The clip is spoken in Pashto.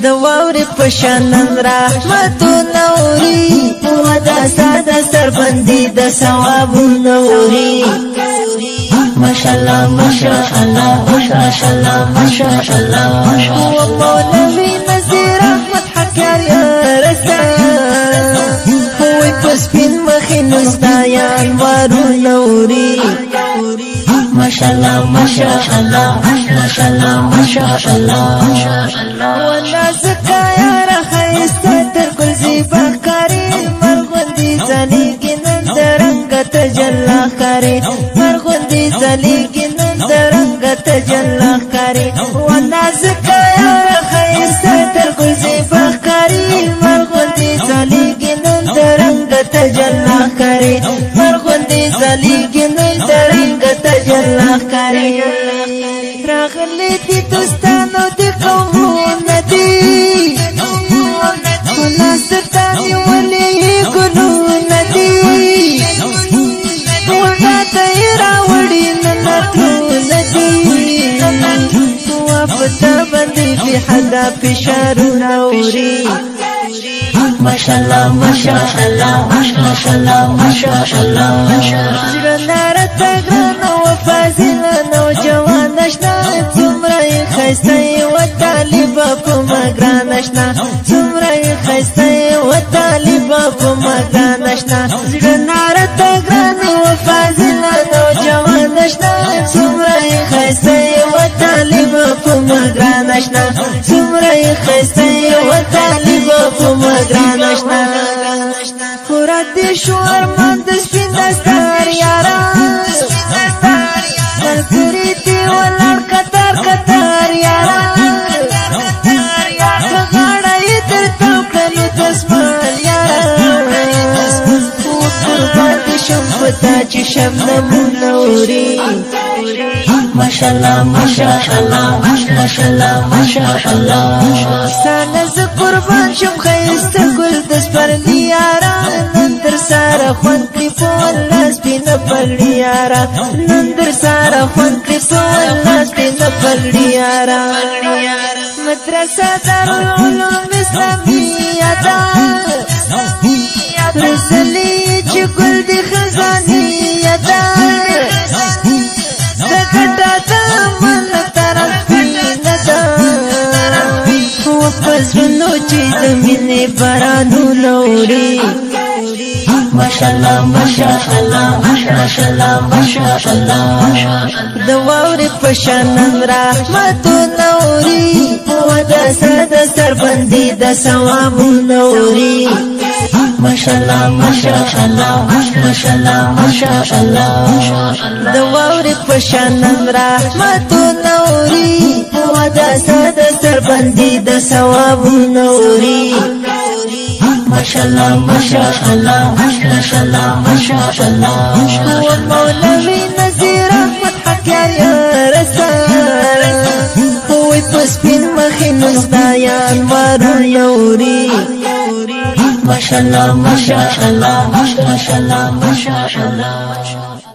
د واورې په شان رحمتونه اوري ودا ساده سربندي د ثوابونه اوري ماشاءالله ماشاءالله ماشاءالله ماشاءالله مولوي نذیر احمد حکار یا رسا هوی پسپین مخینو ستایان وارونه اوري ماشاءالله ماشاءالله ماشاءالله ماشاءالله ونازکا یار خیسته تر گل زیبا کاری مرغوندی زلیگی نن درنگ تجلا کاری مرغوندی زلیگی نن درنگ تجلا کاری ونازکا یار خیسته تر گل زیبا کاری مرغوندی زلیگی نن درنگ تجلا کاری مرغوندی زلیگی نن درنگ تجلا کاری راغلی دی دوستانو دی قومونه دی ناستانی ولی گلونه دی ونا تیرا وڑی ننتونه دی وافتا بندی بی حدا فشارونه اوري ماشاءالله ماشاءالله ماشاءالله ماشاءالله زرنار تگرانو وفازلانو جوانشنا زمرای خیستی و طالبا پا مگرانشنا زمرای خیستی و طالبا پا مگرانشنا زرنار تگرانو وفازلانو جوانشنا زمرای خیستی و طالبا پا مگرانشنا زمرای خیستی و طالبا پا مگرانشنا پورا دی شو ارمان دسپین دستار یاران ملکری دی ولار قطار قطار یاران کغاڑای در توکنو دسمال یاران وقربان دی شم پتا چی شم نمونه اوری ماشاءالله ماشاءالله ماشاءالله ماشاءالله سانه ز قربان شم خیسته گل دس پر لیاران نندر سارا خوان کلی پولاس بین پر لیاران نندر سارا خوان کلی پولاس بین پر لیاران مدرسه دارالعلوم اسلامیه دا رسلی چی گل دی خزانیه دا وفزرنو چی دمینی برانو نوری ماشاءالله ماشاءالله ماشاءالله ماشاءالله د واورې په شان رحمتو نوری ودا ساده سربندي د ثوابونو اوري ماشاءالله ماشاءالله ماشاءالله ماشاءالله د واورې په شان رحمتو نوری ودا ساده سربندي د ثوابونو اوري ماشاءالله ماشاءالله ماشاءالله ماشاءالله مولوي نذیر احمد حکار یا رسا هوی پسپین مخینو ستایان وارونه اوري ماشاءالله ماشاءالله ماشاءالله ماشاءالله